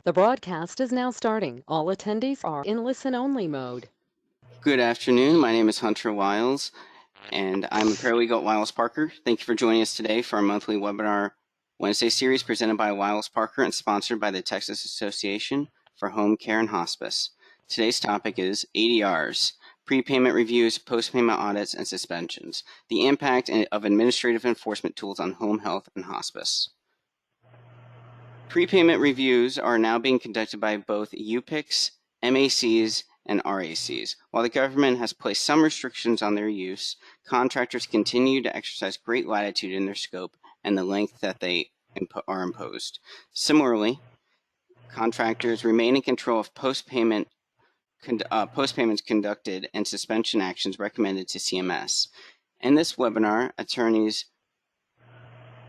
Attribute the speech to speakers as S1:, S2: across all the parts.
S1: The broadcast is now starting. All attendees are in listen-only mode.
S2: Good afternoon. My name is Hunter Wiles, and I'm a paralegal at Wiles Parker. Thank you for joining us today for our monthly webinar Wednesday series presented by Wiles Parker and sponsored by the Texas Association for Home Care and Hospice. Today's topic is ADRs, prepayment reviews, post-payment audits, and suspensions, the impact of administrative enforcement tools on home health and hospice. Prepayment reviews are now being conducted by both UPICs, MACs, and RACs. While the government has placed some restrictions on their use, contractors continue to exercise great latitude in their scope and the length that they are imposed. Similarly, contractors remain in control of post-payments conducted and suspension actions recommended to CMS. In this webinar, attorneys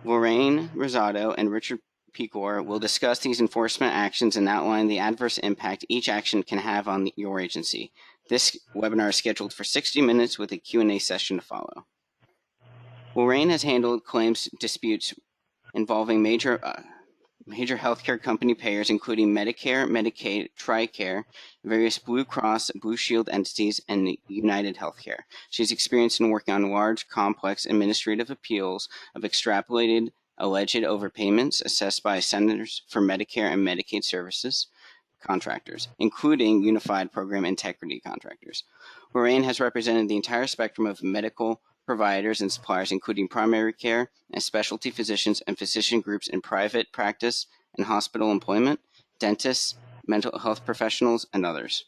S2: Lorraine Rosado and Richard Pecor will discuss these enforcement actions and outline the adverse impact each action can have on your agency. This webinar is scheduled for 60 minutes with a Q&A session to follow. Lorraine has handled claims disputes involving major healthcare company payers, including Medicare, Medicaid, TRICARE, various Blue Cross, Blue Shield entities, and United Healthcare. She's experienced in working on large, complex administrative appeals of extrapolated alleged overpayments assessed by Centers for Medicare and Medicaid Services contractors, including Unified Program Integrity contractors. Lorraine has represented the entire spectrum of medical providers and suppliers, including primary care and specialty physicians and physician groups in private practice and hospital employment, dentists, mental health professionals, and others.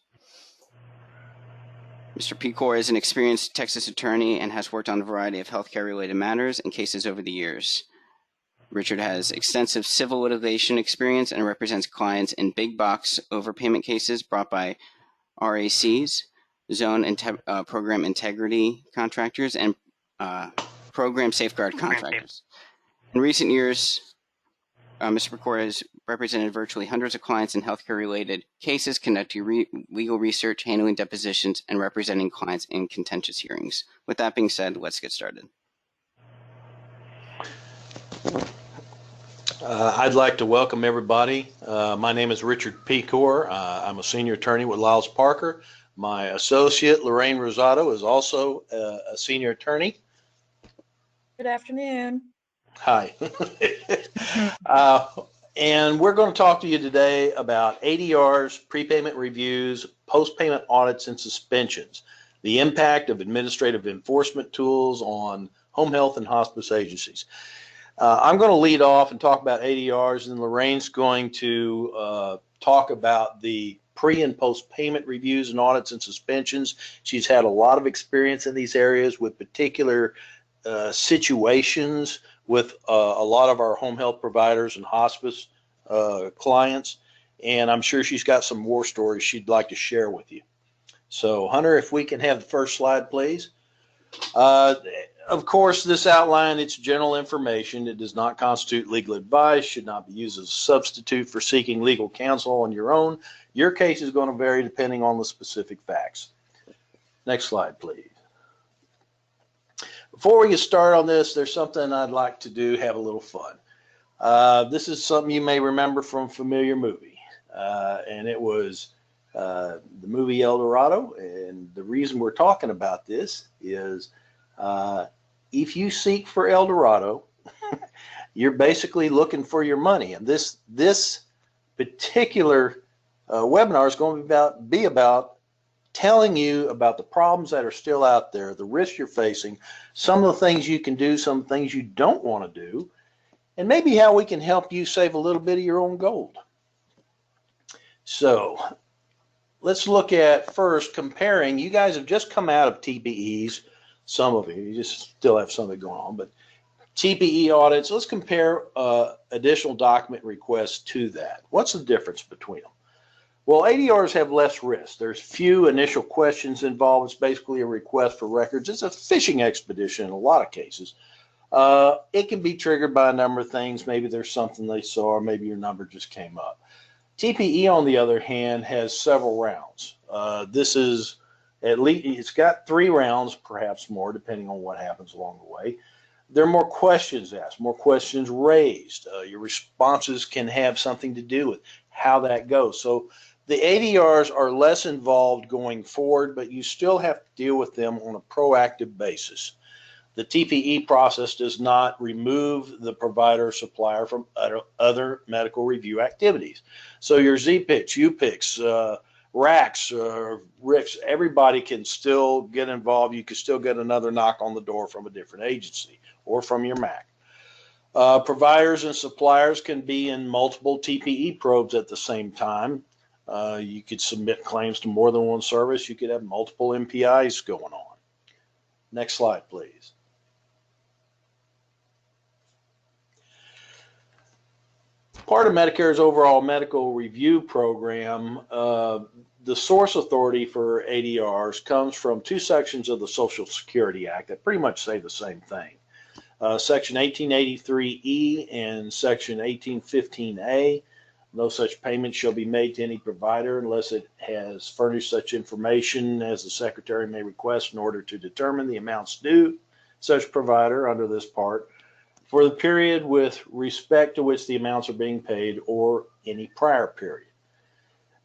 S2: Mr. Pecor is an experienced Texas attorney and has worked on a variety of healthcare-related matters and cases over the years. Richard has extensive civil litigation experience and represents clients in big box overpayment cases brought by RACs, zone and program integrity contractors, and program safeguard contractors. In recent years, Mr. Pecor has represented virtually hundreds of clients in healthcare-related cases, conducting legal research, handling depositions, and representing clients in contentious hearings. With that being said, let's get started.
S3: I'd like to welcome everybody. My name is Richard Pecor. I'm a senior attorney with Wiles Parker. My associate, Lorraine Rosado, is also a senior attorney.
S4: Good afternoon.
S3: Hi. And we're going to talk to you today about ADRs, prepayment reviews, post-payment audits, and suspensions, the impact of administrative enforcement tools on home health and hospice agencies. I'm going to lead off and talk about ADRs, and Lorraine's going to talk about the pre and post payment reviews and audits and suspensions. She's had a lot of experience in these areas with particular situations with a lot of our home health providers and hospice clients, and I'm sure she's got some war stories she'd like to share with you. So, Hunter, if we can have the first slide, please. Of course, this outline, it's general information. It does not constitute legal advice, should not be used as a substitute for seeking legal counsel on your own. Your case is going to vary depending on the specific facts. Next slide, please. Before we get started on this, there's something I'd like to do, have a little fun. This is something you may remember from a familiar movie, and it was the movie El Dorado. And the reason we're talking about this is if you seek for El Dorado, you're basically looking for your money. And this particular webinar is going to be about telling you about the problems that are still out there, the risks you're facing, some of the things you can do, some things you don't want to do, and maybe how we can help you save a little bit of your own gold. So let's look at first comparing. You guys have just come out of TPEs. Some of you just still have something going on, but TPE audits, let's compare additional document requests to that. What's the difference between them? Well, ADRs have less risk. There's few initial questions involved. It's basically a request for records. It's a fishing expedition in a lot of cases. It can be triggered by a number of things. Maybe there's something they saw, or maybe your number just came up. TPE, on the other hand, has several rounds. This is at least, it's got 3 rounds, perhaps more, depending on what happens along the way. there are more questions asked, more questions raised. Your responses can have something to do with how that goes. So the ADRs are less involved going forward, but you still have to deal with them on a proactive basis. The TPE process does not remove the provider or supplier from other medical review activities. So your ZPICs, UPICs, RACs, RICs, everybody can still get involved. You can still get another knock on the door from a different agency or from your MAC. Providers and suppliers can be in multiple TPE probes at the same time. You could submit claims to more than one service. You could have multiple MPIs going on. Next slide, please. Part of Medicare's overall medical review program, the source authority for ADRs comes from two sections of the Social Security Act that pretty much say the same thing. Section 1883E and Section 1815A. No such payment shall be made to any provider unless it has furnished such information as the Secretary may request in order to determine the amounts due such provider under this part for the period with respect to which the amounts are being paid or any prior period.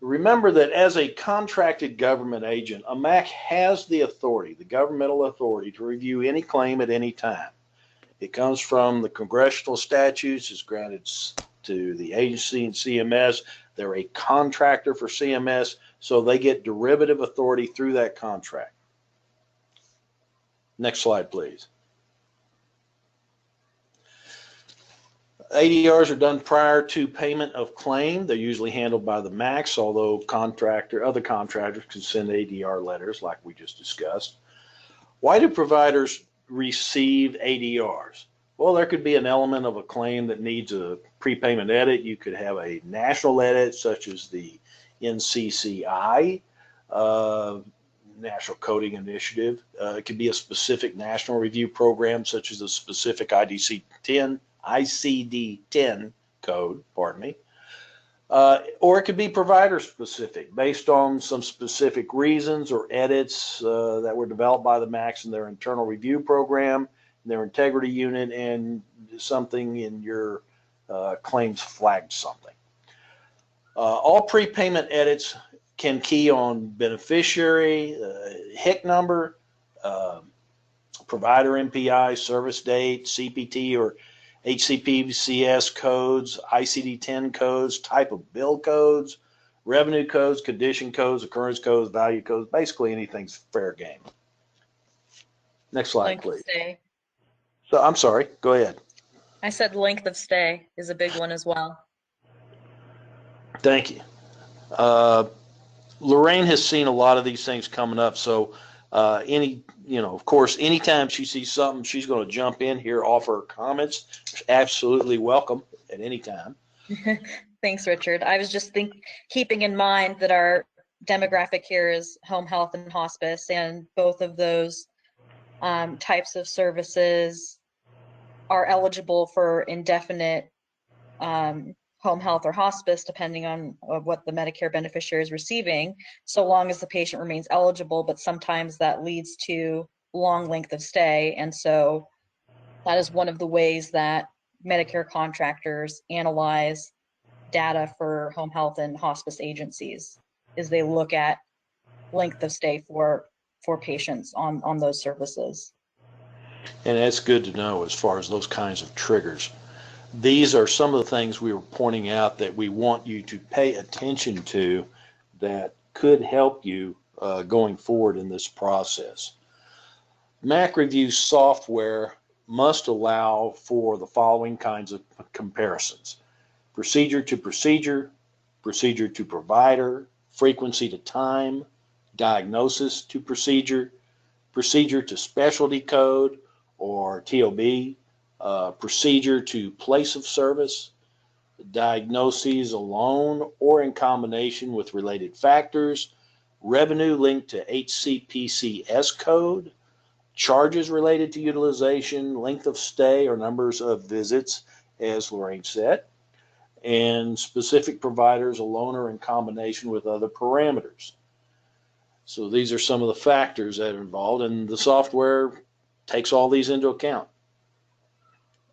S3: Remember that as a contracted government agent, a MAC has the authority, the governmental authority, to review any claim at any time. It comes from the congressional statutes. It's granted to the agency and CMS. They're a contractor for CMS, so they get derivative authority through that contract. Next slide, please. ADRs are done prior to payment of claim. They're usually handled by the MACs, although other contractors can send ADR letters like we just discussed. Why do providers receive ADRs? Well, there could be an element of a claim that needs a prepayment edit. You could have a national edit such as the NCCI, National Coding Initiative. It could be a specific national review program such as the specific ICD-10 code, pardon me. Or it could be provider specific based on some specific reasons or edits that were developed by the MACs in their internal review program, their integrity unit, and something in your claims flagged something. All prepayment edits can key on beneficiary, HIC number, provider MPI, service date, CPT or HCPCS codes, ICD-10 codes, type of bill codes, revenue codes, condition codes, occurrence codes, value codes, basically anything's fair game. Next slide,
S4: Length of
S3: please.
S4: stay.
S3: So I'm sorry, go ahead.
S4: I said length of stay is a big one as well.
S3: Thank you. Lorraine has seen a lot of these things coming up, so of course, anytime she sees something, she's going to jump in here, offer her comments. Absolutely welcome at any time.
S4: Thanks, Richard. I was just keeping in mind that our demographic here is home health and hospice, and both of those types of services are eligible for indefinite home health or hospice, depending on what the Medicare beneficiary is receiving, so long as the patient remains eligible, but sometimes that leads to long length of stay. And so that is one of the ways that Medicare contractors analyze data for home health and hospice agencies, is they look at length of stay for patients on those services.
S3: And that's good to know as far as those kinds of triggers. These are some of the things we were pointing out that we want you to pay attention to that could help you going forward in this process. MAC review software must allow for the following kinds of comparisons: procedure to procedure, procedure to provider, frequency to time, diagnosis to procedure, procedure to specialty code or TOB, procedure to place of service, diagnoses alone or in combination with related factors, revenue linked to HCPCS code, charges related to utilization, length of stay or numbers of visits, as Lorraine said, and specific providers alone or in combination with other parameters. So these are some of the factors that are involved, and the software takes all these into account.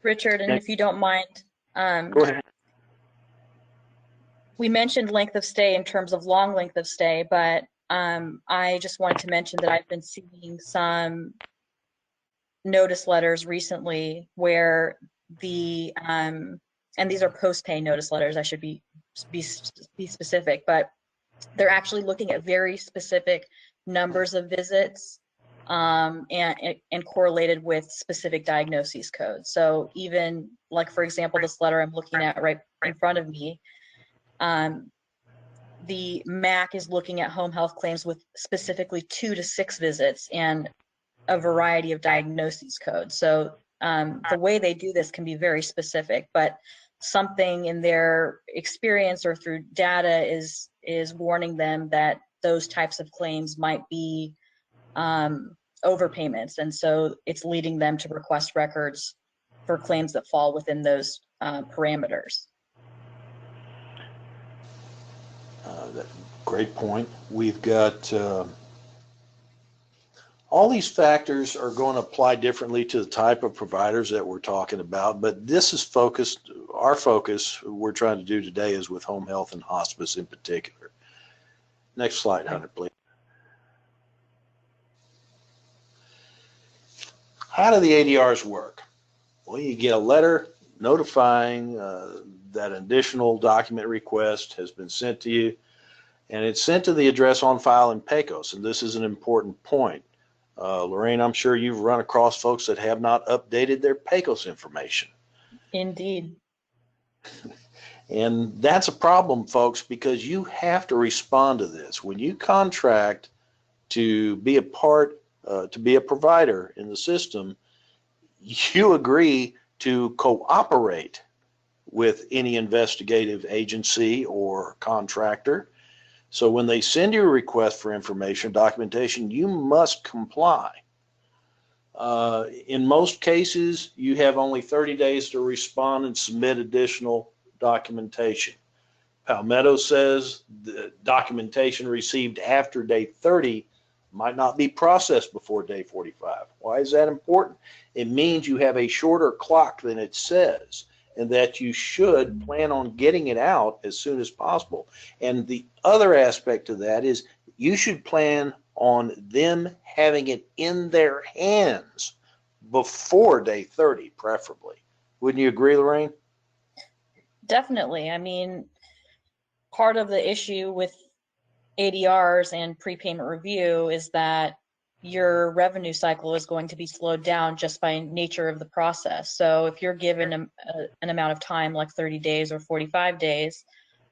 S4: Richard, and if you don't mind,
S3: Go ahead.
S4: we mentioned length of stay in terms of long length of stay, but I just wanted to mention that I've been seeing some notice letters recently where the and these are post-pay notice letters. I should be specific, but they're actually looking at very specific numbers of visits and correlated with specific diagnoses codes. So even like, for example, this letter I'm looking at right in front of me, the MAC is looking at home health claims with specifically 2 to 6 visits and a variety of diagnoses codes. So the way they do this can be very specific, but something in their experience or through data is warning them that those types of claims might be overpayments, and so it's leading them to request records for claims that fall within those parameters.
S3: Great point. We've got all these factors are going to apply differently to the type of providers that we're talking about, but this is focused, our focus we're trying to do today is with home health and hospice in particular. Next slide, Hunter, please. How do the ADRs work? Well, you get a letter notifying that an additional document request has been sent to you, and it's sent to the address on file in PECOS, and this is an important point. Lorraine, I'm sure you've run across folks that have not updated their PECOS information.
S4: Indeed.
S3: And that's a problem, folks, because you have to respond to this. When you contract to be a part, to be a provider in the system, you agree to cooperate with any investigative agency or contractor. So when they send you a request for information, documentation, you must comply. In most cases, you have only 30 days to respond and submit additional documentation. Palmetto says the documentation received after day 30 might not be processed before day 45. Why is that important? It means you have a shorter clock than it says, and that you should plan on getting it out as soon as possible. And the other aspect of that is you should plan on them having it in their hands before day 30, preferably. Wouldn't you agree, Lorraine?
S4: Definitely. I mean, part of the issue with ADRs and prepayment review is that your revenue cycle is going to be slowed down just by nature of the process. So if you're given an amount of time like 30 days or 45 days,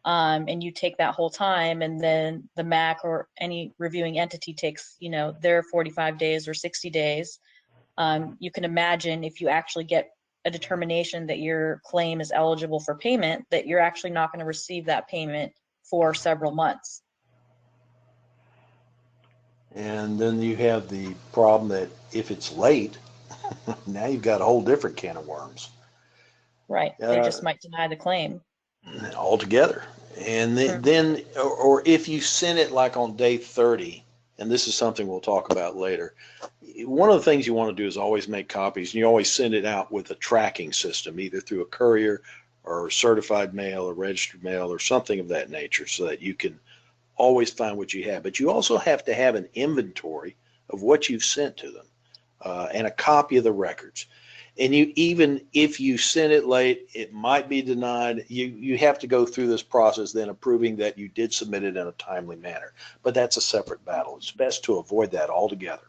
S4: and you take that whole time, and then the MAC or any reviewing entity takes, you know, their 45 days or 60 days, you can imagine if you actually get a determination that your claim is eligible for payment, that you're actually not going to receive that payment for several months.
S3: And then you have the problem that if it's late, now you've got a whole different can of worms.
S4: Right. They just might deny the claim
S3: altogether. And then, or if you send it like on day 30, and this is something we'll talk about later, one of the things you want to do is always make copies, and you always send it out with a tracking system, either through a courier or certified mail or registered mail or something of that nature, so that you can always find what you have. But you also have to have an inventory of what you've sent to them and a copy of the records. And you, even if you send it late, it might be denied. You have to go through this process then of proving that you did submit it in a timely manner. But that's a separate battle. It's best to avoid that altogether.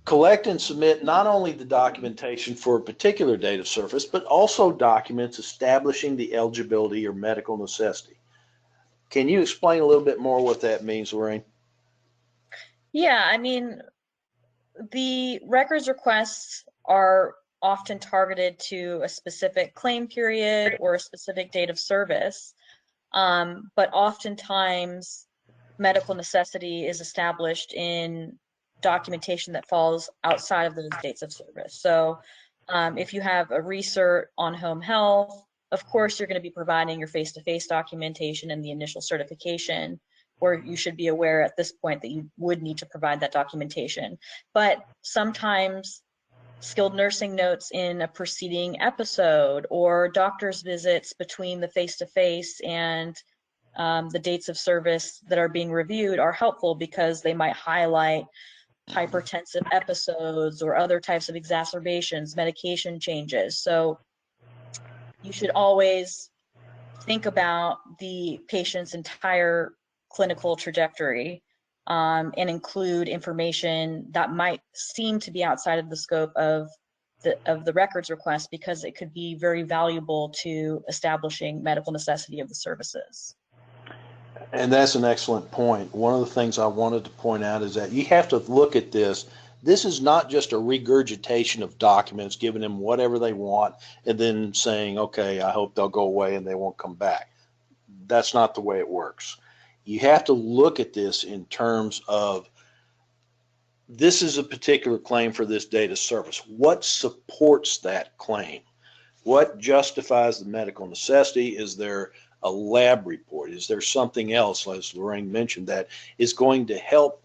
S3: Collect and submit not only the documentation for a particular date of service, but also documents establishing the eligibility or medical necessity. Can you explain a little bit more what that means, Lorraine?
S4: Yeah, I mean, the records requests are often targeted to a specific claim period or a specific date of service, but oftentimes medical necessity is established in documentation that falls outside of those dates of service. So if you have a recert on home health, of course you're going to be providing your face-to-face documentation and the initial certification, or you should be aware at this point that you would need to provide that documentation. But sometimes skilled nursing notes in a preceding episode, or doctor's visits between the face-to-face and the dates of service that are being reviewed are helpful because they might highlight hypertensive episodes or other types of exacerbations, medication changes. So you should always think about the patient's entire clinical trajectory and include information that might seem to be outside of the scope of the records request, because it could be very valuable to establishing medical necessity of the services.
S3: And that's an excellent point. One of the things I wanted to point out is that you have to look at this. This is not just a regurgitation of documents, giving them whatever they want, and then saying, okay, I hope they'll go away and they won't come back. That's not the way it works. You have to look at this in terms of, this is a particular claim for this data service. What supports that claim? What justifies the medical necessity? Is there a lab report? Is there something else, as Lorraine mentioned, that is going to help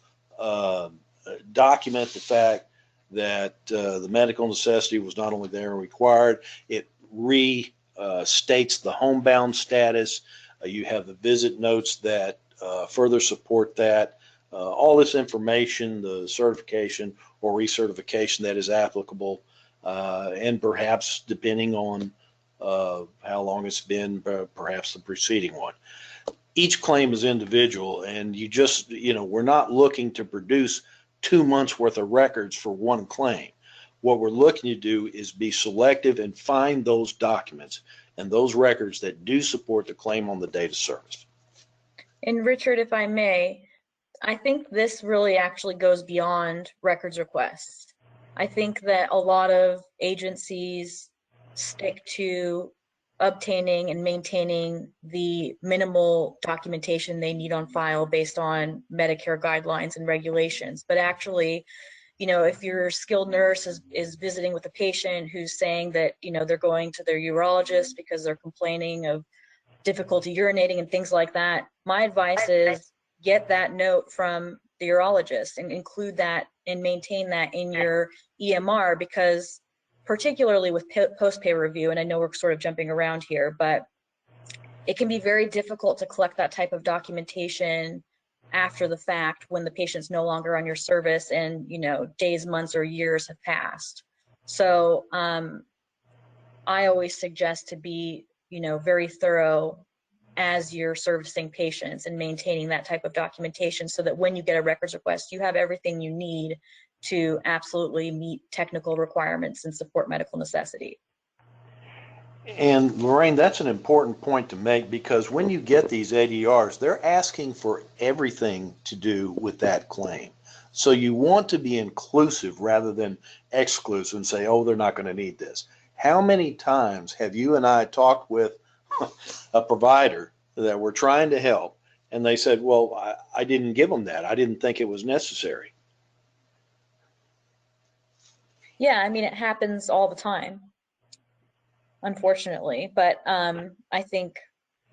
S3: document the fact that the medical necessity was not only there and required, it restates the homebound status. You have the visit notes that further support that. All this information, the certification or recertification that is applicable, and perhaps depending on how long it's been, perhaps the preceding one. Each claim is individual, and you just, we're not looking to produce 2 months worth of records for one claim. What we're looking to do is be selective and find those documents and those records that do support the claim on the data service.
S4: And Richard, if I may, I think this really actually goes beyond records requests. I think that a lot of agencies stick to obtaining and maintaining the minimal documentation they need on file based on Medicare guidelines and regulations. But actually, if your skilled nurse is visiting with a patient who's saying that, they're going to their urologist because they're complaining of difficulty urinating and things like that, my advice is get that note from the urologist and include that and maintain that in your EMR, because particularly with post-pay review, and I know we're sort of jumping around here, but it can be very difficult to collect that type of documentation after the fact when the patient's no longer on your service and, days, months, or years have passed. So I always suggest to be, very thorough as you're servicing patients and maintaining that type of documentation, so that when you get a records request, you have everything you need to absolutely meet technical requirements and support medical necessity.
S3: And Lorraine, that's an important point to make, because when you get these ADRs, they're asking for everything to do with that claim. So you want to be inclusive rather than exclusive and say, oh, they're not going to need this. How many times have you and I talked with a provider that we're trying to help, and they said, well, I didn't give them that. I didn't think it was necessary.
S4: Yeah, I mean, it happens all the time, unfortunately. But I think,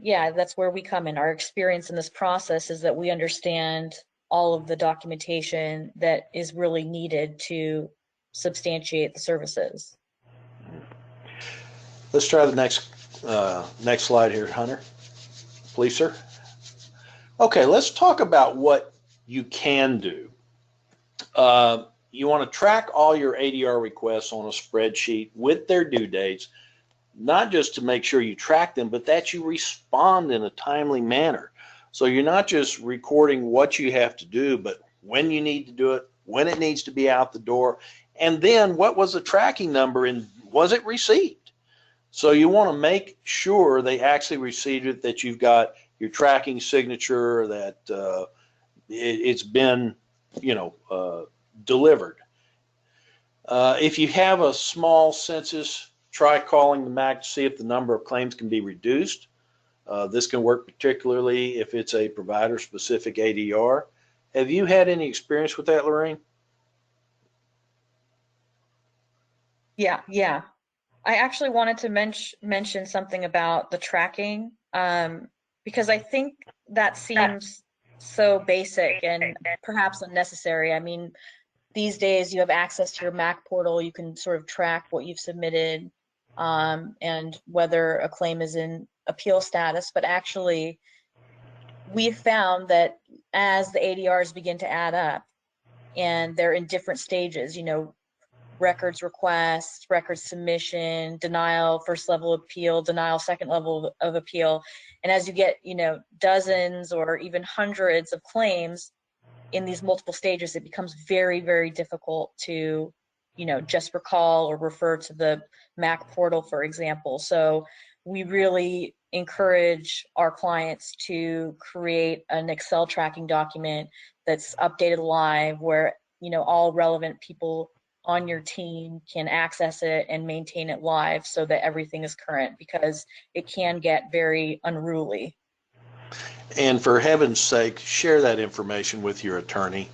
S4: yeah, that's where we come in. Our experience in this process is that we understand all of the documentation that is really needed to substantiate the services.
S3: Let's try the next slide here, Hunter. Please, sir. Okay, let's talk about what you can do. You want to track all your ADR requests on a spreadsheet with their due dates, not just to make sure you track them, but that you respond in a timely manner. So you're not just recording what you have to do, but when you need to do it, when it needs to be out the door, and then what was the tracking number and was it received? So you want to make sure they actually received it, that you've got your tracking signature, that it's been, delivered. If you have a small census, try calling the MAC to see if the number of claims can be reduced. This can work particularly if it's a provider-specific ADR. Have you had any experience with that, Lorraine?
S4: Yeah. I actually wanted to mention something about the tracking, because I think that seems so basic and perhaps unnecessary. I mean, these days you have access to your Mac portal. You can sort of track what you've submitted and whether a claim is in appeal status. But actually, we've found that as the ADRs begin to add up and they're in different stages, records request, records submission, denial, first level appeal, denial, second level of appeal. And as you get, dozens or even hundreds of claims in these multiple stages, it becomes very, very difficult to, just recall or refer to the Mac portal, for example. So we really encourage our clients to create an Excel tracking document that's updated live where, all relevant people on your team can access it and maintain it live so that everything is current, because it can get very unruly.
S3: And for heaven's sake, share that information with your attorney.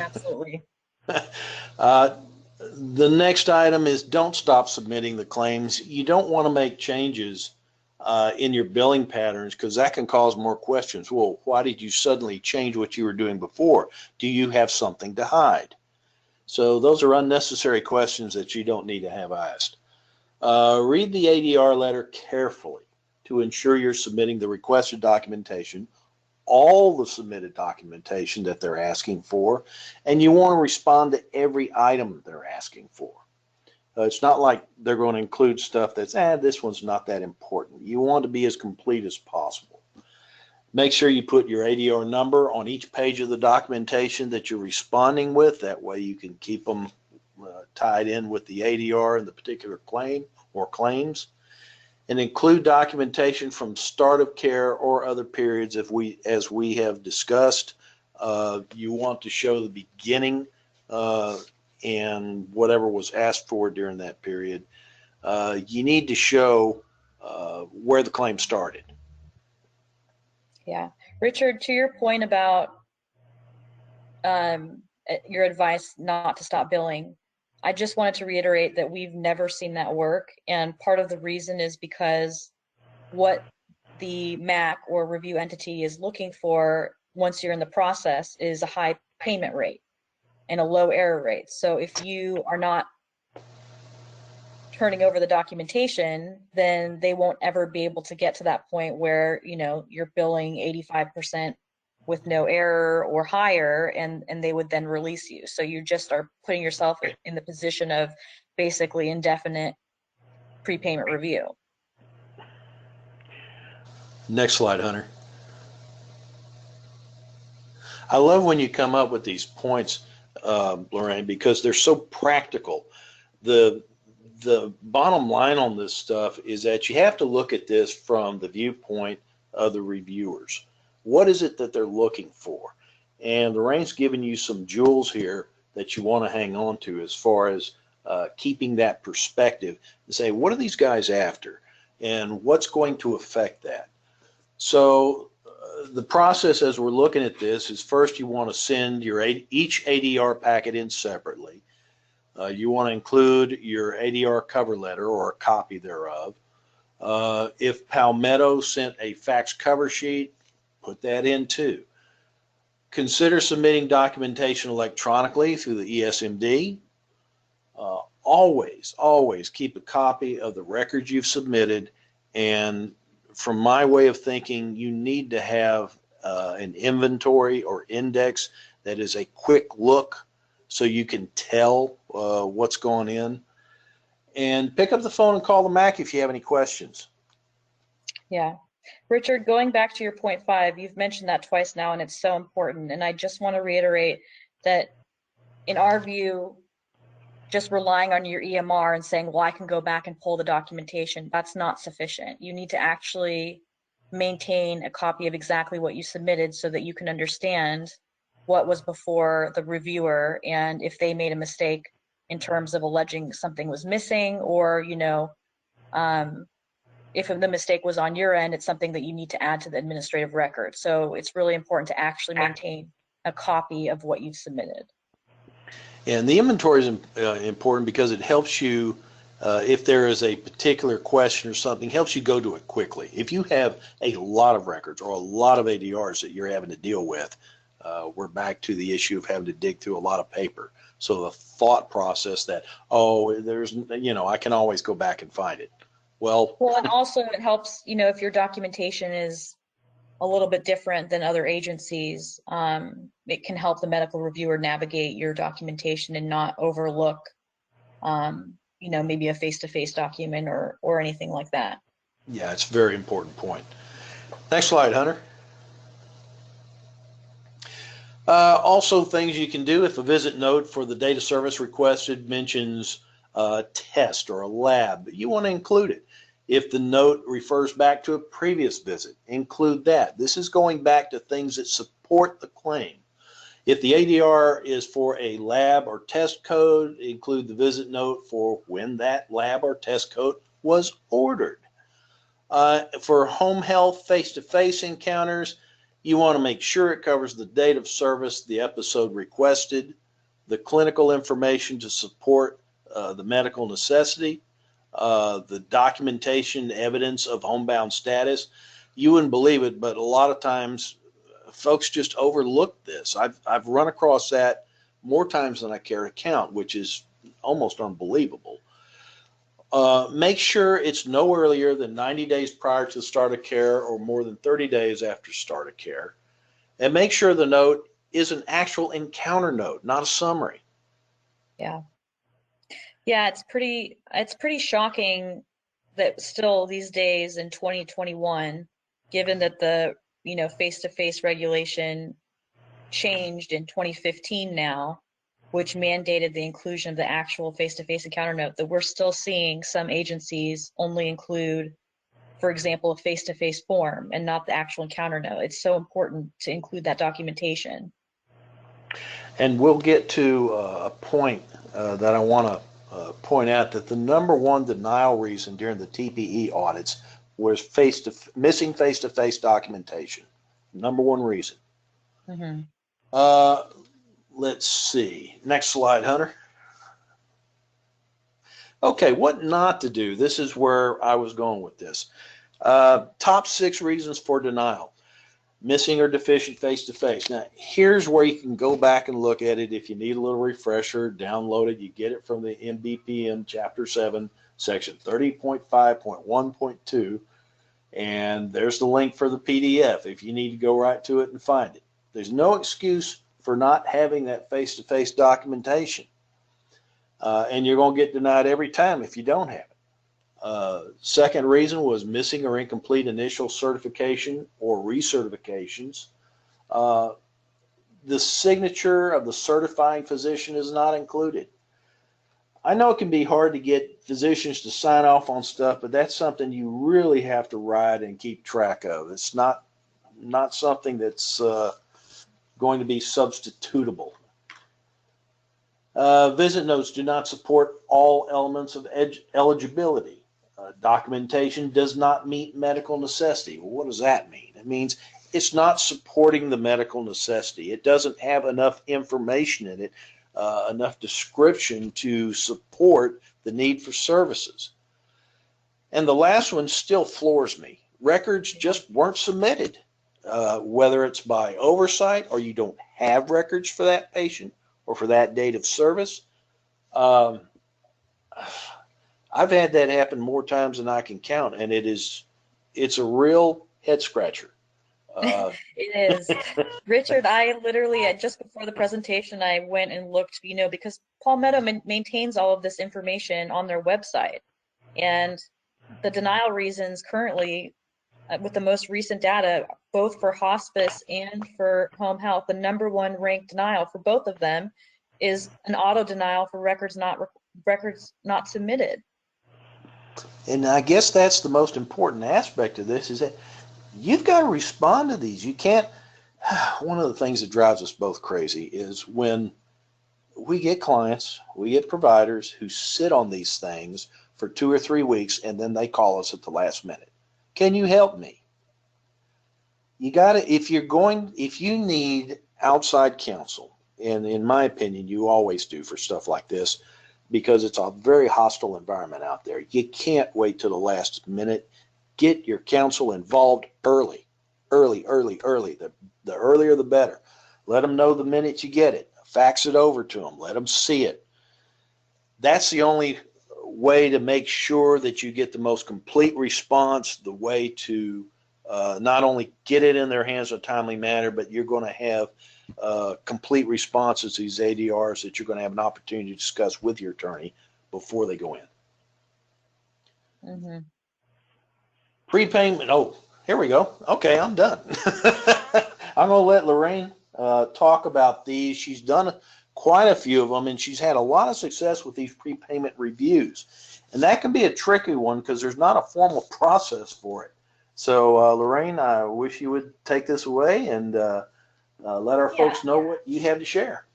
S4: Absolutely.
S3: The next item is don't stop submitting the claims. You don't want to make changes in your billing patterns, because that can cause more questions. Well, why did you suddenly change what you were doing before? Do you have something to hide? So those are unnecessary questions that you don't need to have asked. Read the ADR letter carefully to ensure you're submitting the requested documentation, all the submitted documentation that they're asking for, and you want to respond to every item they're asking for. It's not like they're going to include stuff that's, this one's not that important. You want to be as complete as possible. Make sure you put your ADR number on each page of the documentation that you're responding with. That way you can keep them tied in with the ADR and the particular claim or claims. And include documentation from start of care or other periods as we have discussed. You want to show the beginning and whatever was asked for during that period. You need to show where the claim started.
S4: Yeah. Richard, to your point about your advice not to stop billing, I just wanted to reiterate that we've never seen that work. And part of the reason is because what the MAC or review entity is looking for once you're in the process is a high payment rate and a low error rate. So if you are not turning over the documentation, then they won't ever be able to get to that point where, you're billing 85% with no error or higher, and they would then release you. So you just are putting yourself in the position of basically indefinite prepayment review.
S3: Next slide, Hunter. I love when you come up with these points, Lorraine, because they're so practical. The bottom line on this stuff is that you have to look at this from the viewpoint of the reviewers. What is it that they're looking for? And Lorraine's given you some jewels here that you want to hang on to as far as keeping that perspective and say, what are these guys after? And what's going to affect that? So the process as we're looking at this is, first you want to send each ADR packet in separately. You want to include your ADR cover letter or a copy thereof. If Palmetto sent a fax cover sheet, put that in too. Consider submitting documentation electronically through the ESMD. Always keep a copy of the records you've submitted. And from my way of thinking, you need to have an inventory or index that is a quick look so you can tell what's going in. And pick up the phone and call the MAC if you have any questions.
S4: Yeah. Richard, going back to your point 5, you've mentioned that twice now, and it's so important. And I just want to reiterate that in our view, just relying on your EMR and saying, well, I can go back and pull the documentation, that's not sufficient. You need to actually maintain a copy of exactly what you submitted so that you can understand what was before the reviewer and if they made a mistake in terms of alleging something was missing, or, if the mistake was on your end, it's something that you need to add to the administrative record. So it's really important to actually maintain a copy of what you've submitted.
S3: And the inventory is important because it helps you, if there is a particular question or something, helps you go to it quickly. If you have a lot of records or a lot of ADRs that you're having to deal with, we're back to the issue of having to dig through a lot of paper. So the thought process that, oh, there's, I can always go back and find it. Well,
S4: and also it helps, if your documentation is a little bit different than other agencies, it can help the medical reviewer navigate your documentation and not overlook, maybe a face-to-face document or anything like that.
S3: yeah, it's a very important point. Next slide, Hunter. Also, things you can do if a visit note for the date of service requested mentions a test or a lab, you want to include it. If the note refers back to a previous visit, include that. This is going back to things that support the claim. If the ADR is for a lab or test code, include the visit note for when that lab or test code was ordered. For home health face-to-face encounters, you want to make sure it covers the date of service, the episode requested, the clinical information to support the medical necessity, the documentation, evidence of homebound status. You wouldn't believe it, but a lot of times folks just overlook this. I've run across that more times than I care to count, which is almost unbelievable. Make sure it's no earlier than 90 days prior to the start of care or more than 30 days after start of care. And make sure the note is an actual encounter note, not a summary.
S4: Yeah. Yeah, it's pretty shocking that still these days in 2021, given that the, face-to-face regulation changed in 2015 now, which mandated the inclusion of the actual face-to-face encounter note, that we're still seeing some agencies only include, for example, a face-to-face form and not the actual encounter note. It's so important to include that documentation.
S3: And we'll get to a point that I want to point out that the number one denial reason during the TPE audits was missing face-to-face documentation. Number one reason.
S4: Mm-hmm.
S3: Let's see. Next slide, Hunter. Okay, what not to do. This is where I was going with this. Top 6 reasons for denial. Missing or deficient face-to-face. Now, here's where you can go back and look at it if you need a little refresher, download it. You get it from the NBPM Chapter 7, Section 30.5.1.2, and there's the link for the PDF if you need to go right to it and find it. There's no excuse for not having that face-to-face documentation. And you're going to get denied every time if you don't have it. Second reason was missing or incomplete initial certification or recertifications. The signature of the certifying physician is not included. I know it can be hard to get physicians to sign off on stuff, but that's something you really have to write and keep track of. It's not something that's going to be substitutable. Visit notes do not support all elements of eligibility. Documentation does not meet medical necessity. Well, what does that mean? It means it's not supporting the medical necessity. It doesn't have enough information in it, enough description to support the need for services. And the last one still floors me. Records just weren't submitted. Whether it's by oversight or you don't have records for that patient or for that date of service. I've had that happen more times than I can count, and it's a real head scratcher.
S4: It is. Richard, I literally, just before the presentation, I went and looked, because Palmetto maintains all of this information on their website. And the denial reasons currently, with the most recent data, both for hospice and for home health, the number one ranked denial for both of them is an auto denial for records not submitted.
S3: And I guess that's the most important aspect of this, is that you've got to respond to these. You can't. One of the things that drives us both crazy is when we get clients, we get providers who sit on these things for 2 or 3 weeks, and then they call us at the last minute. Can you help me? You got to, if you need outside counsel, and in my opinion, you always do for stuff like this, because it's a very hostile environment out there. You can't wait till the last minute. Get your counsel involved early. The earlier, the better. Let them know the minute you get it. Fax it over to them. Let them see it. That's the only way to make sure that you get the most complete response, the way to not only get it in their hands in a timely manner, but you're going to have complete responses to these ADRs that you're going to have an opportunity to discuss with your attorney before they go in.
S4: Mm-hmm.
S3: Prepayment. Oh, here we go. Okay, I'm done. I'm going to let Lorraine talk about these. She's done quite a few of them, and she's had a lot of success with these prepayment reviews. And that can be a tricky one because there's not a formal process for it. So, Lorraine, I wish you would take this away and let our folks know what you have to share.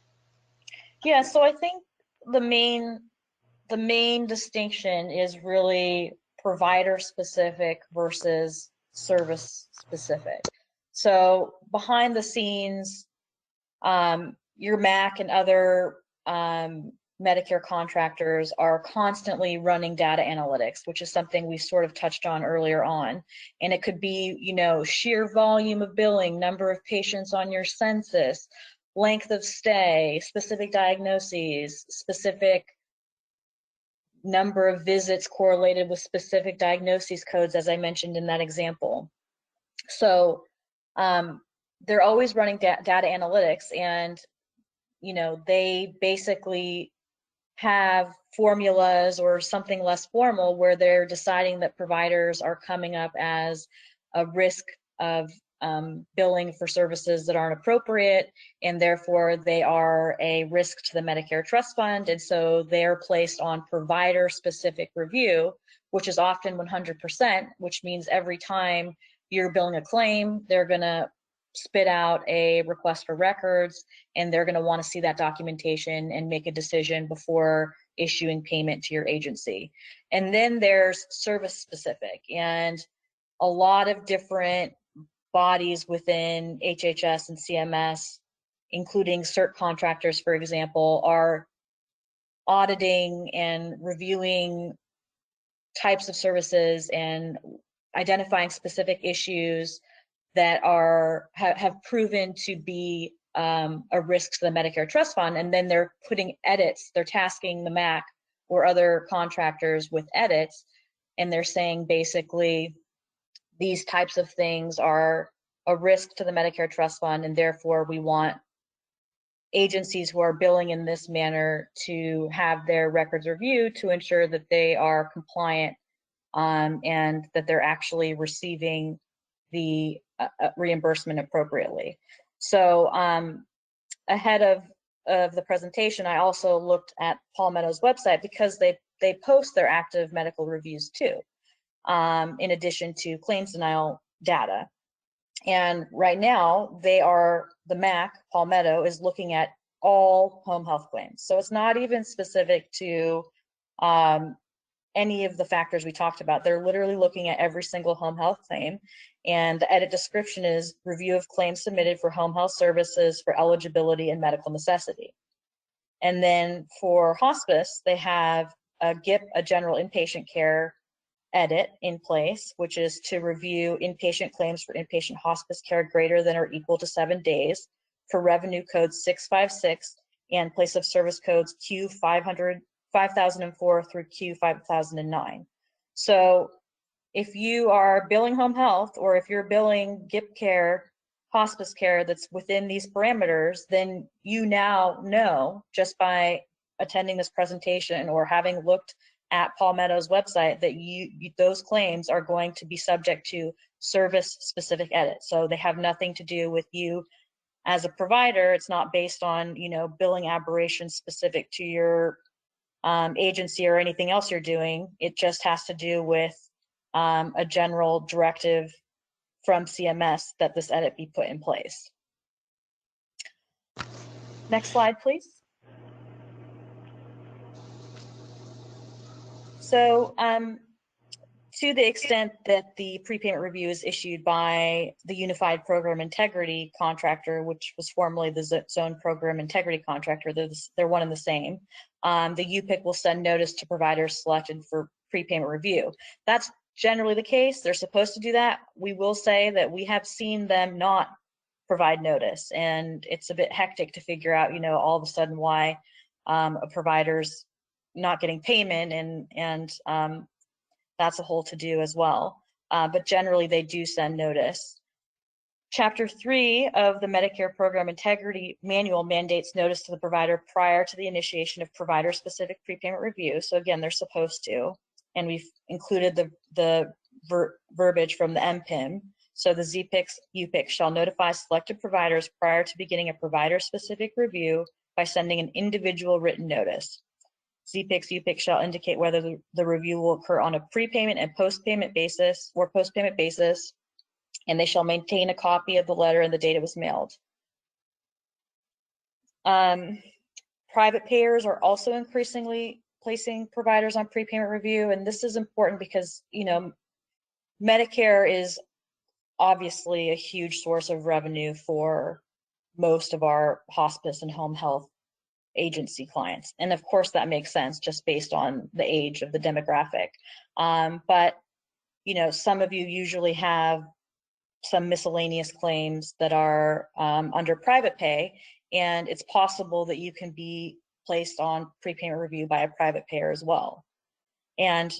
S4: Yeah, so I think the main distinction is really provider specific versus service specific. So behind the scenes, your MAC and other Medicare contractors are constantly running data analytics, which is something we sort of touched on earlier on. And it could be, you know, sheer volume of billing, number of patients on your census, length of stay, specific diagnoses, specific number of visits correlated with specific diagnoses codes, as I mentioned in that example. So they're always running data analytics, and you know, they basically have formulas or something less formal where they're deciding that providers are coming up as a risk of billing for services that aren't appropriate, and therefore they are a risk to the Medicare Trust Fund, and so they're placed on provider-specific review, which is often 100%, which means every time you're billing a claim, they're going to spit out a request for records, and they're going to want to see that documentation and make a decision before issuing payment to your agency. And then there's service specific, and a lot of different bodies within HHS and CMS, including cert contractors, for example, are auditing and reviewing types of services and identifying specific issues that have proven to be a risk to the Medicare Trust Fund, and then they're putting edits, they're tasking the MAC or other contractors with edits, and they're saying basically these types of things are a risk to the Medicare Trust Fund, and therefore we want agencies who are billing in this manner to have their records reviewed to ensure that they are compliant and that they're actually receiving the reimbursement appropriately. So ahead of the presentation, I also looked at Palmetto's website because they post their active medical reviews too, in addition to claims denial data. And right now, the MAC, Palmetto, is looking at all home health claims. So it's not even specific to any of the factors we talked about. They're literally looking at every single home health claim. And the edit description is review of claims submitted for home health services for eligibility and medical necessity. And then for hospice, they have a GIP, a general inpatient care edit in place, which is to review inpatient claims for inpatient hospice care greater than or equal to 7 days for revenue codes 656 and place of service codes Q500, 5004 through Q5009. So if you are billing home health, or if you're billing GIP care, hospice care that's within these parameters, then you now know just by attending this presentation or having looked at Palmetto's website that those claims are going to be subject to service specific edits. So they have nothing to do with you as a provider. It's not based on, you know, billing aberrations specific to your agency or anything else you're doing. It just has to do with a general directive from CMS that this edit be put in place. Next slide, please. So to the extent that the prepayment review is issued by the Unified Program Integrity Contractor, which was formerly the Zone Program Integrity Contractor, they're one and the same, the UPIC will send notice to providers selected for prepayment review. That's generally the case. They're supposed to do that. We will say that we have seen them not provide notice, and it's a bit hectic to figure out, all of a sudden why a provider's not getting payment, and that's a whole to-do as well. But generally, they do send notice. Chapter 3 of the Medicare Program Integrity Manual mandates notice to the provider prior to the initiation of provider-specific prepayment review. So again, they're supposed to, and we've included the verbiage from the MPIM. So the ZPICs, UPICs shall notify selected providers prior to beginning a provider-specific review by sending an individual written notice. ZPICs, UPICs shall indicate whether the review will occur on a prepayment and postpayment basis, and they shall maintain a copy of the letter and the date it was mailed. Private payers are also increasingly placing providers on prepayment review, and this is important because, Medicare is obviously a huge source of revenue for most of our hospice and home health agency clients. And of course that makes sense just based on the age of the demographic. But, some of you usually have some miscellaneous claims that are under private pay, and it's possible that you can be placed on prepayment review by a private payer as well. And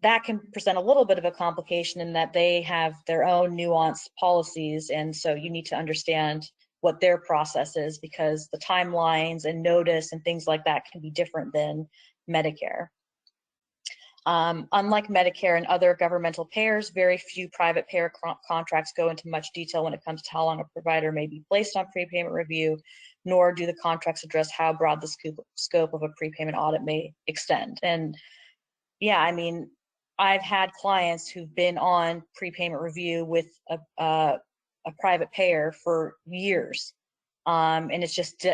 S4: that can present a little bit of a complication in that they have their own nuanced policies, and so you need to understand what their process is, because the timelines and notice and things like that can be different than Medicare. Unlike Medicare and other governmental payers, very few private payer contracts go into much detail when it comes to how long a provider may be placed on prepayment review, nor do the contracts address how broad the scope of a prepayment audit may extend. And yeah, I mean, I've had clients who've been on prepayment review with a private payer for years, and it's just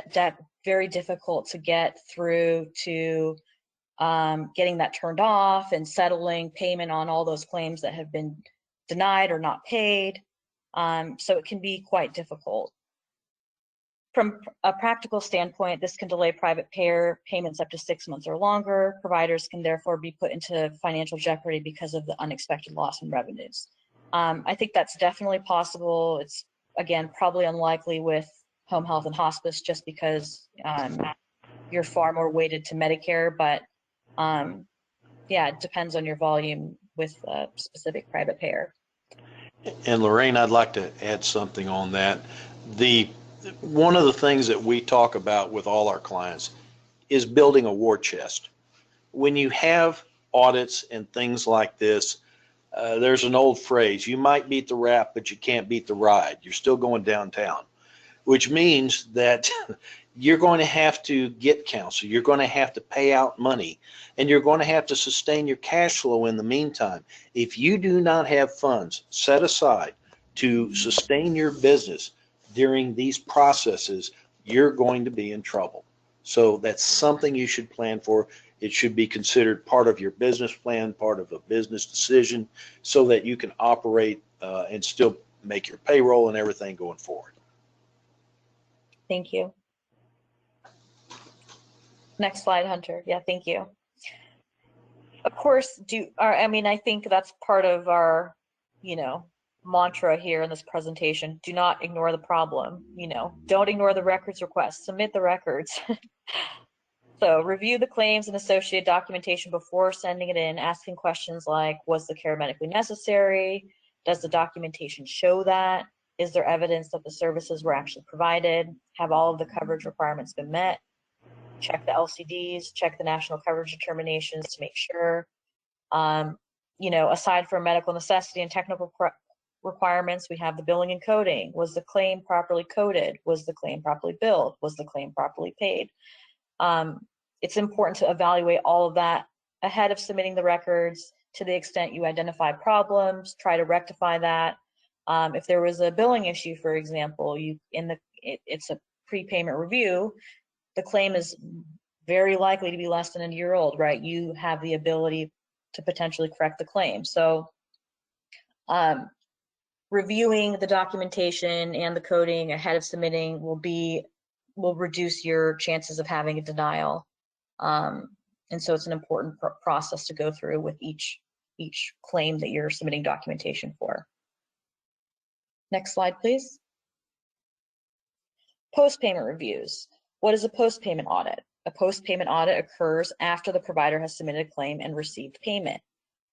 S4: very difficult to get through to getting that turned off and settling payment on all those claims that have been denied or not paid. So it can be quite difficult. From a practical standpoint, this can delay private payer payments up to 6 months or longer. Providers can therefore be put into financial jeopardy because of the unexpected loss in revenues. I think that's definitely possible. It's, again, probably unlikely with home health and hospice just because you're far more weighted to Medicare, but yeah, it depends on your volume with a specific private payer.
S3: And Lorraine, I'd like to add something on that. One of the things that we talk about with all our clients is building a war chest. When you have audits and things like this, there's an old phrase, you might beat the rap, but you can't beat the ride. You're still going downtown, which means that you're going to have to get counsel. You're going to have to pay out money, and you're going to have to sustain your cash flow in the meantime. If you do not have funds set aside to sustain your business during these processes, you're going to be in trouble. So that's something you should plan for. It should be considered part of your business plan, part of a business decision, so that you can operate and still make your payroll and everything going forward.
S4: Thank you. Next slide, Hunter. Yeah, thank you. Of course, I think that's part of our, mantra here in this presentation. Do not ignore the problem. Don't ignore the records request. Submit the records. So review the claims and associated documentation before sending it in, asking questions like, was the care medically necessary? Does the documentation show that? Is there evidence that the services were actually provided? Have all of the coverage requirements been met? Check the LCDs, check the national coverage determinations to make sure. Aside from medical necessity and technical requirements, we have the billing and coding. Was the claim properly coded? Was the claim properly billed? Was the claim properly paid? It's important to evaluate all of that ahead of submitting the records. To the extent you identify problems, try to rectify that. If there was a billing issue, for example, it's a prepayment review, the claim is very likely to be less than a year old, right? You have the ability to potentially correct the claim. So reviewing the documentation and the coding ahead of submitting will reduce your chances of having a denial. And so it's an important process to go through with each claim that you're submitting documentation for. Next slide, please. Post-payment reviews. What is a post-payment audit? A post-payment audit occurs after the provider has submitted a claim and received payment.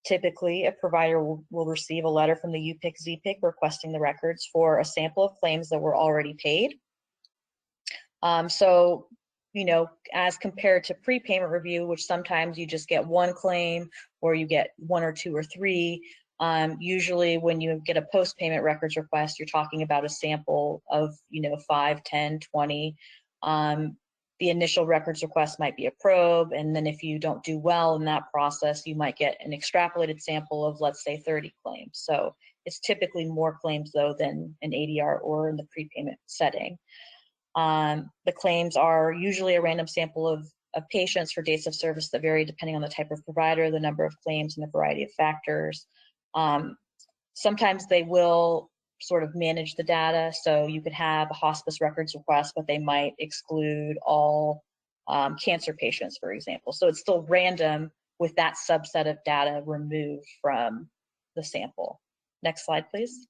S4: Typically, a provider will receive a letter from the UPIC ZPIC requesting the records for a sample of claims that were already paid. So, you know, as compared to prepayment review, which sometimes you just get one claim or you get one or two or three, usually when you get a post-payment records request, you're talking about a sample of, you know, 5, 10, 20. The initial records request might be a probe, and then if you don't do well in that process, you might get an extrapolated sample of, let's say, 30 claims. So it's typically more claims, though, than an ADR or in the prepayment setting. The claims are usually a random sample of patients for dates of service that vary depending on the type of provider, the number of claims, and the variety of factors. Sometimes they will sort of manage the data. So you could have a hospice records request, but they might exclude all cancer patients, for example. So it's still random with that subset of data removed from the sample. Next slide, please.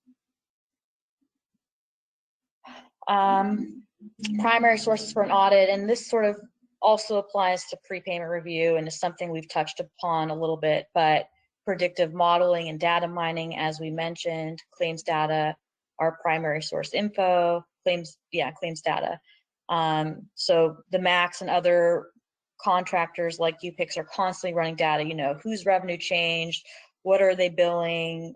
S4: Primary sources for an audit, and this sort of also applies to prepayment review and is something we've touched upon a little bit, but predictive modeling and data mining, as we mentioned, claims data, our primary source info, claims data. So the MACs and other contractors like UPICs are constantly running data, you know, whose revenue changed, what are they billing,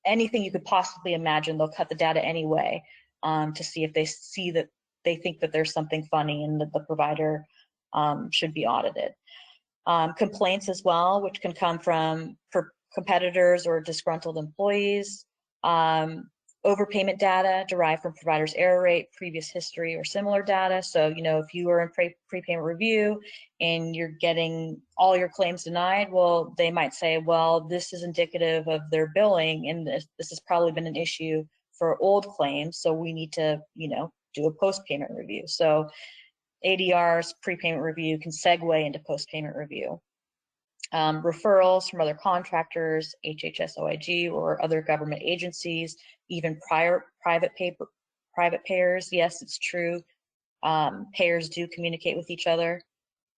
S4: anything you could possibly imagine, they'll cut the data anyway to see if they think that there's something funny and that the provider should be audited. Complaints as well, which can come from competitors or disgruntled employees. Overpayment data derived from provider's error rate, previous history, or similar data. So, you know, if you are in prepayment review and you're getting all your claims denied, well, they might say, well, this is indicative of their billing, and this has probably been an issue for old claims, so we need to, you know, do a post-payment review. So ADRs, prepayment review, can segue into post-payment review. Referrals from other contractors, HHS, OIG, or other government agencies, even private payers. Yes, it's true. Payers do communicate with each other.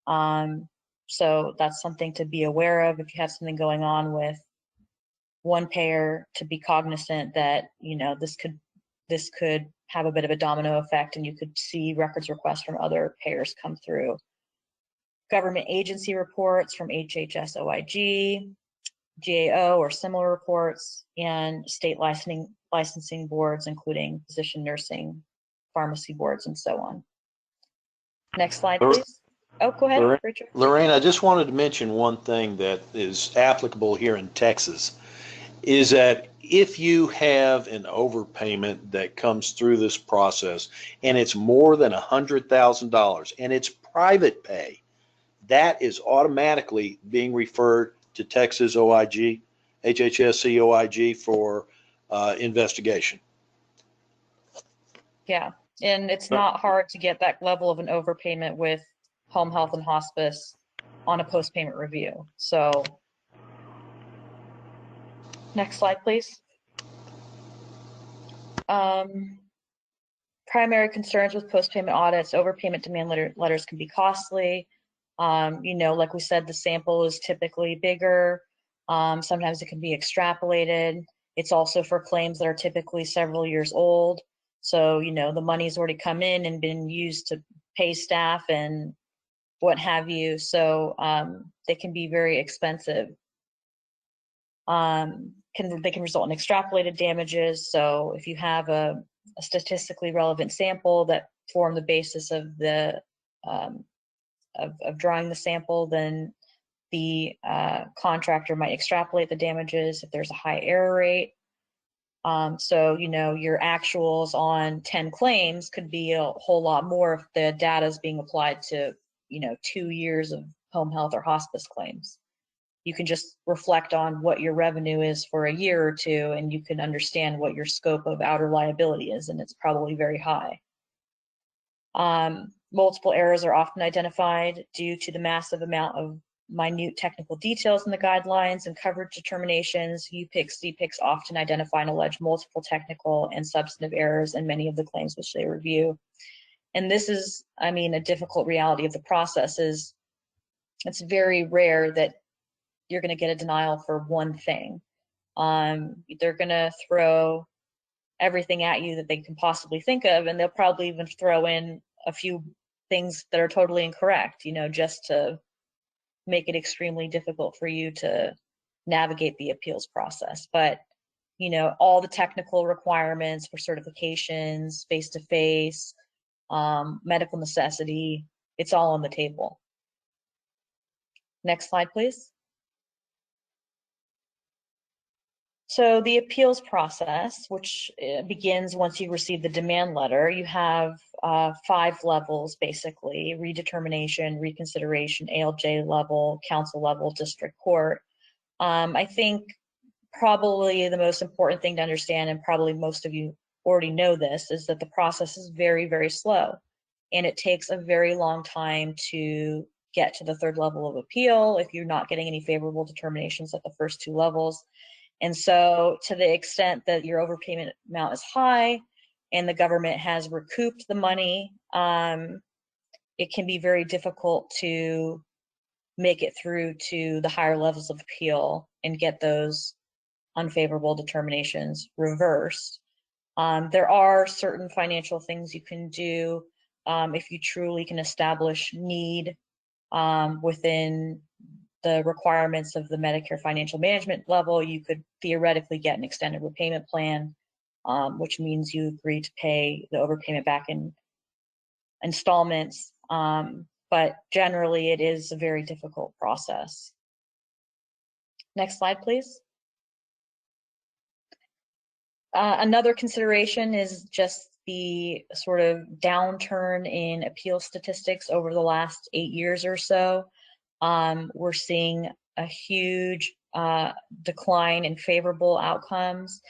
S4: So that's something to be aware of if you have something going on with one payer, to be cognizant that, you know, this could have a bit of a domino effect, and you could see records requests from other payers come through. Government agency reports from HHS, OIG, GAO, or similar reports, and state licensing boards, including physician nursing, pharmacy boards, and so on. Next slide, please. Oh, go ahead, Richard.
S3: Lorraine, I just wanted to mention one thing that is applicable here in Texas, is that if you have an overpayment that comes through this process and it's more than $100,000 and it's private pay, that is automatically being referred to Texas OIG, HHSC OIG for investigation.
S4: Yeah, and it's not hard to get that level of an overpayment with home health and hospice on a post-payment review. So next slide, please. Primary concerns with post-payment audits: overpayment demand letters can be costly. You know, like we said, the sample is typically bigger. Sometimes it can be extrapolated. It's also for claims that are typically several years old. So, you know, the money's already come in and been used to pay staff and what have you. So they can be very expensive. They can result in extrapolated damages. So if you have a statistically relevant sample that form the basis of the of drawing the sample, then the contractor might extrapolate the damages if there's a high error rate. So, you know, your actuals on 10 claims could be a whole lot more if the data is being applied to, you know, 2 years of home health or hospice claims. You can just reflect on what your revenue is for a year or two, and you can understand what your scope of outer liability is, and it's probably very high. Multiple errors are often identified due to the massive amount of minute technical details in the guidelines and coverage determinations. UPICs, CPICs often identify and allege multiple technical and substantive errors in many of the claims which they review. And this is, I mean, a difficult reality of the process is it's very rare that you're going to get a denial for one thing. They're going to throw everything at you that they can possibly think of, and they'll probably even throw in a few things that are totally incorrect, you know, just to make it extremely difficult for you to navigate the appeals process. But, you know, all the technical requirements for certifications, face-to-face, medical necessity, it's all on the table. Next slide, please. So the appeals process, which begins once you receive the demand letter, you have 5 levels basically: redetermination, reconsideration, ALJ level, council level, district court. I think probably the most important thing to understand, and probably most of you already know this, is that the process is very, very slow. And it takes a very long time to get to the 3rd level of appeal if you're not getting any favorable determinations at the first 2 levels. And so to the extent that your overpayment amount is high and the government has recouped the money, it can be very difficult to make it through to the higher levels of appeal and get those unfavorable determinations reversed. There are certain financial things you can do if you truly can establish need within the requirements of the Medicare financial management level. You could theoretically get an extended repayment plan, which means you agree to pay the overpayment back in installments. But generally, it is a very difficult process. Next slide, please. Another consideration is just the sort of downturn in appeal statistics over the last 8 years or so. We're seeing a huge decline in favorable outcomes.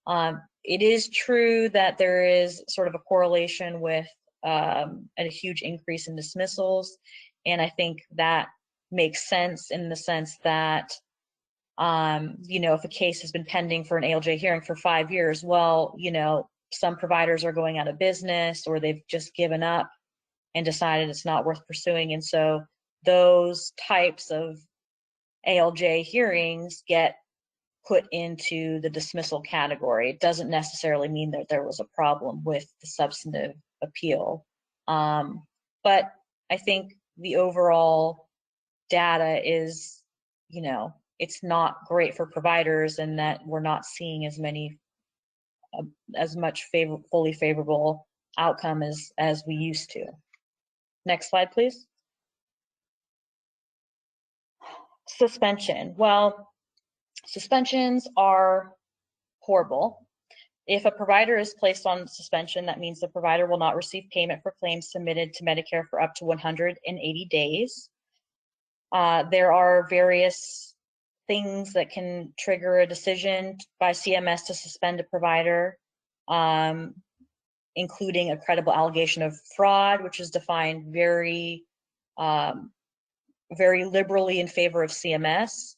S4: It is true that there is sort of a correlation with a huge increase in dismissals, and I think that makes sense in the sense that you know, if a case has been pending for an ALJ hearing for 5 years, well, you know, some providers are going out of business or they've just given up and decided it's not worth pursuing. And so those types of ALJ hearings get put into the dismissal category. It doesn't necessarily mean that there was a problem with the substantive appeal. But I think the overall data is, you know, it's not great for providers, and that we're not seeing as much fully favorable outcome as we used to. Next slide, please. Suspension. Well, suspensions are horrible. If a provider is placed on suspension, that means the provider will not receive payment for claims submitted to Medicare for up to 180 days. There are various things that can trigger a decision by CMS to suspend a provider, including a credible allegation of fraud, which is defined very liberally in favor of CMS.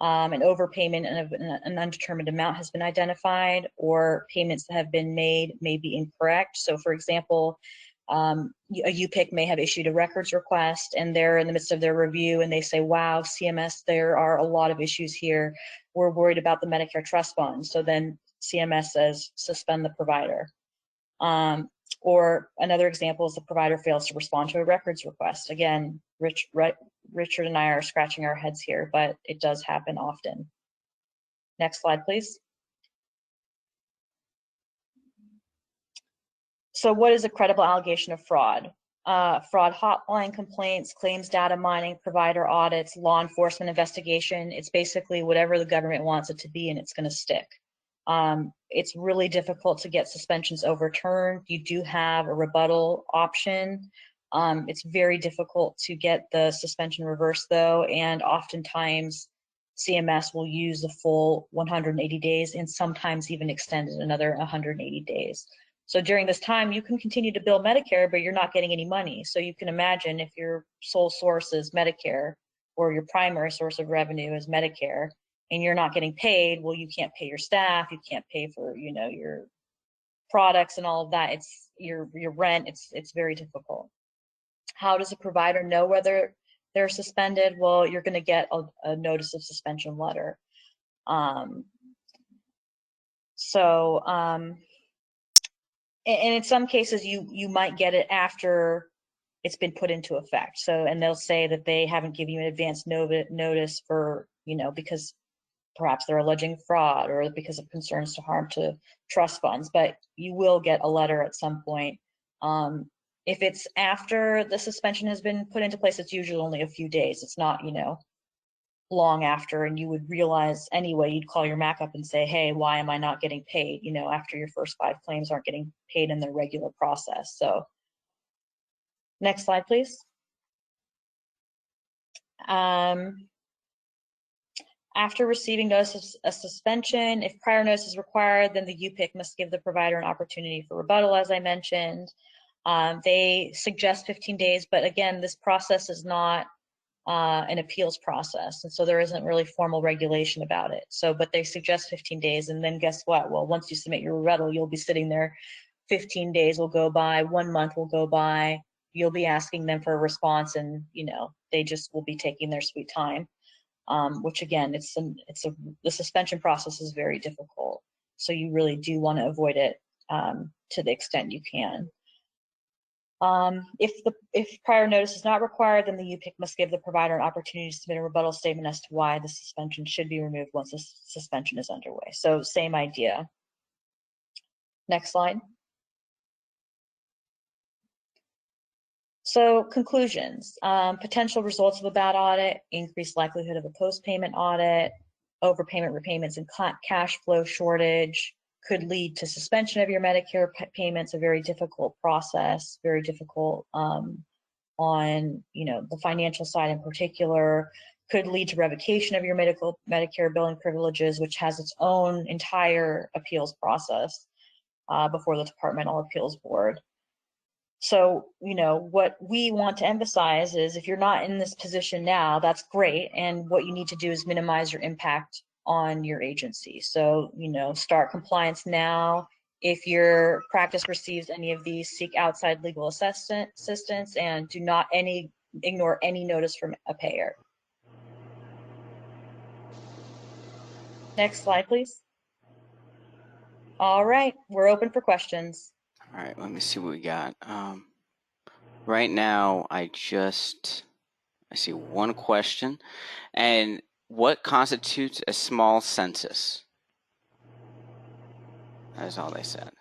S4: An overpayment of an undetermined amount has been identified, or payments that have been made may be incorrect. So for example, a UPIC may have issued a records request and they're in the midst of their review and they say, wow, CMS, there are a lot of issues here. We're worried about the Medicare trust fund. So then CMS says, suspend the provider. Or another example is the provider fails to respond to a records request. Again, Richard and I are scratching our heads here, but it does happen often. Next slide, please. So what is a credible allegation of fraud? Fraud hotline complaints, claims data mining, provider audits, law enforcement investigation. It's basically whatever the government wants it to be, and it's going to stick. It's really difficult to get suspensions overturned. You do have a rebuttal option. It's very difficult to get the suspension reversed though, and oftentimes CMS will use the full 180 days and sometimes even extend it another 180 days. So during this time, you can continue to bill Medicare, but you're not getting any money. So you can imagine if your sole source is Medicare, or your primary source of revenue is Medicare, and you're not getting paid, well, you can't pay your staff, you can't pay for, you know, your products and all of that. It's your rent. It's very difficult. How does a provider know whether they're suspended? Well, you're going to get a notice of suspension letter. And in some cases, you might get it after it's been put into effect. So, and they'll say that they haven't given you an advance notice for, you know, because perhaps they're alleging fraud or because of concerns to harm to trust funds, but you will get a letter at some point. If it's after the suspension has been put into place, it's usually only a few days. It's not, you know, long after, and you would realize anyway, you'd call your MAC up and say, hey, why am I not getting paid? You know, after your first 5 claims aren't getting paid in their regular process. So next slide, please. After receiving notice of a suspension, if prior notice is required, then the UPIC must give the provider an opportunity for rebuttal, as I mentioned. They suggest 15 days, but again, this process is not an appeals process, and so there isn't really formal regulation about it. So, but they suggest 15 days, and then guess what? Well, once you submit your rebuttal, you'll be sitting there. 15 days will go by, 1 month will go by. You'll be asking them for a response, and you know they just will be taking their sweet time. Which again, the suspension process is very difficult. So you really do want to avoid it to the extent you can. If prior notice is not required, then the UPIC must give the provider an opportunity to submit a rebuttal statement as to why the suspension should be removed once the suspension is underway. So same idea. Next slide. So conclusions, potential results of a bad audit, increased likelihood of a post-payment audit, overpayment, repayments, and cash flow shortage could lead to suspension of your Medicare payments, a very difficult process, very difficult on, you know, the financial side in particular, could lead to revocation of your Medicare billing privileges, which has its own entire appeals process before the Departmental Appeals Board. So, you know, what we want to emphasize is if you're not in this position now, that's great. And what you need to do is minimize your impact on your agency. So, you know, start compliance now. If your practice receives any of these, seek outside legal assistance, and do not ignore any notice from a payer. Next slide, please. All right, we're open for questions.
S2: All right, let me see what we got. Right now, I see one question. And what constitutes a small census? That is all they said.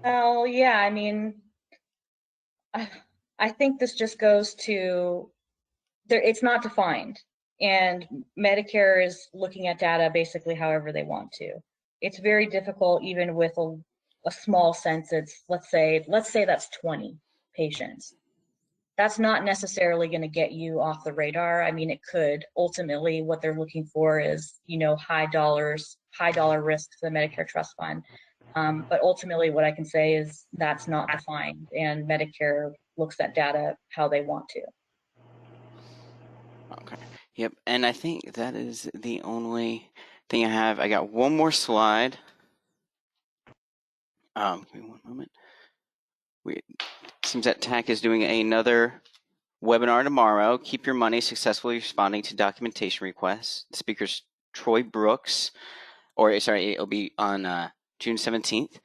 S4: Well, yeah, I mean, I think this just goes to it's not defined, and Medicare is looking at data basically however they want to. It's very difficult even with a small census. Let's say that's 20 patients. That's not necessarily going to get you off the radar. I mean, it could. Ultimately, what they're looking for is, you know, high dollar risk to the Medicare trust fund. But ultimately, what I can say is that's not defined, and Medicare looks at data how they want to.
S2: Okay. Yep. And I think that is the only thing I have. I got one more slide. Give me one moment. Seems that TAC is doing another webinar tomorrow. Keep your money successfully responding to documentation requests. The speaker's Troy Brooks, it'll be on June 17th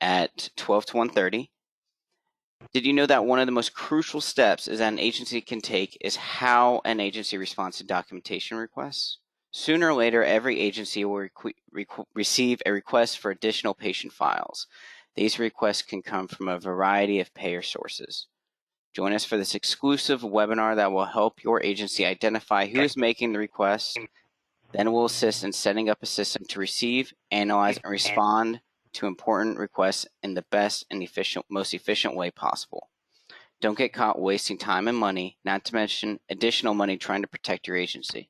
S2: at 12 to 1:30. Did you know that one of the most crucial steps is that an agency can take is how an agency responds to documentation requests? Sooner or later, every agency will receive a request for additional patient files. These requests can come from a variety of payer sources. Join us for this exclusive webinar that will help your agency identify who is making the request. Then we'll assist in setting up a system to receive, analyze, and respond to important requests in the best and most efficient way possible. Don't get caught wasting time and money, not to mention additional money trying to protect your agency.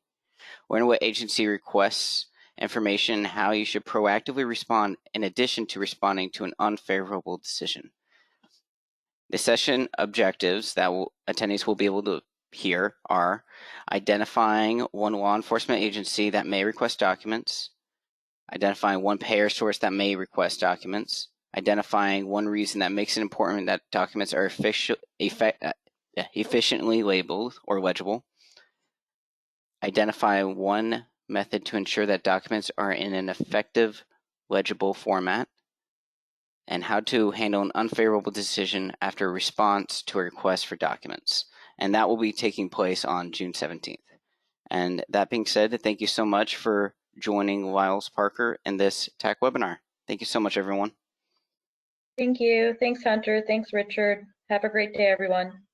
S2: Learn what agency requests information and how you should proactively respond in addition to responding to an unfavorable decision. The session objectives that attendees will be able to here are identifying one law enforcement agency that may request documents, identifying one payer source that may request documents, identifying one reason that makes it important that documents are efficiently labeled or legible, identify one method to ensure that documents are in an effective, legible format, and how to handle an unfavorable decision after a response to a request for documents. And that will be taking place on June 17th. And that being said, thank you so much for joining Lyles Parker in this TAC webinar. Thank you so much, everyone.
S4: Thank you. Thanks, Hunter. Thanks, Richard. Have a great day, everyone.